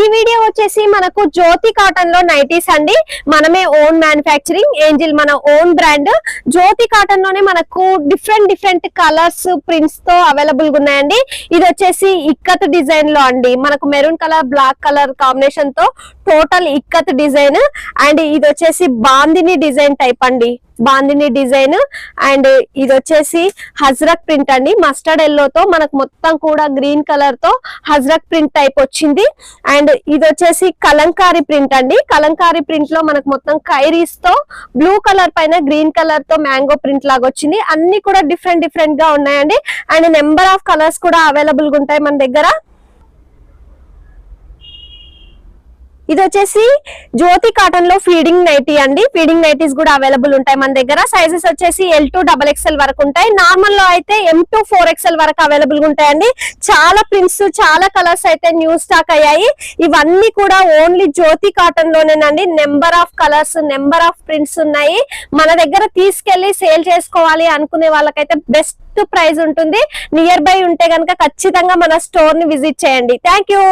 ఈ వీడియో వచ్చేసి మనకు జ్యోతి కాటన్ లో నైటీస్ అండి. మనమే ఓన్ మ్యానుఫ్యాక్చరింగ్, ఏంజిల్ మన ఓన్ బ్రాండ్. జ్యోతి కాటన్ లోనే మనకు డిఫరెంట్ కలర్స్, ప్రింట్స్ తో అవైలబుల్ గా ఉన్నాయండి. ఇది వచ్చేసి ఇక్కత్ డిజైన్ లో అండి. మనకు maroon colour, black colour combination తో టోటల్ ఇక్కత్ డిజైన్. అండ్ ఇది వచ్చేసి బాందిని డిజైన్ టైప్ అండి, బాందిని డిజైన్. అండ్ ఇది వచ్చేసి హజ్రక్ ప్రింట్ అండి, మస్టర్డ్ ఎల్లో తో మనకు మొత్తం కూడా గ్రీన్ కలర్ తో హజ్రక్ ప్రింట్ టైప్ వచ్చింది. అండ్ ఇది వచ్చేసి కలంకారీ ప్రింట్ అండి. కలంకారీ ప్రింట్ లో మనకు మొత్తం కైరీస్ తో బ్లూ కలర్ పైన గ్రీన్ కలర్ తో మ్యాంగో ప్రింట్ లాగా వచ్చింది. అన్ని కూడా డిఫరెంట్ గా ఉన్నాయండి. అండ్ నెంబర్ ఆఫ్ కలర్స్ కూడా అవైలబుల్ గా ఉంటాయి మన దగ్గర. ఇది వచ్చేసి జ్యోతి కాటన్ లో ఫీడింగ్ నైటీ అండి. ఫీడింగ్ నైటీస్ కూడా అవైలబుల్ ఉంటాయి మన దగ్గర. సైజెస్ వచ్చేసి L2 XXL వరకు ఉంటాయి. నార్మల్ లో అయితే M2 4XL వరకు అవైలబుల్ గా ఉంటాయండి. చాలా ప్రింట్స్, చాలా కలర్స్ అయితే న్యూ స్టాక్ అయ్యాయి. ఇవన్నీ కూడా ఓన్లీ జ్యోతి కాటన్ లోనేనండి. Number of colours, number of prints ఉన్నాయి. మన దగ్గర తీసుకెళ్లి సేల్ చేసుకోవాలి అనుకునే వాళ్ళకైతే బెస్ట్ ప్రైస్ ఉంటుంది. నియర్ బై ఉంటే గనక ఖచ్చితంగా మన స్టోర్ ని విజిట్ చేయండి. Thank you.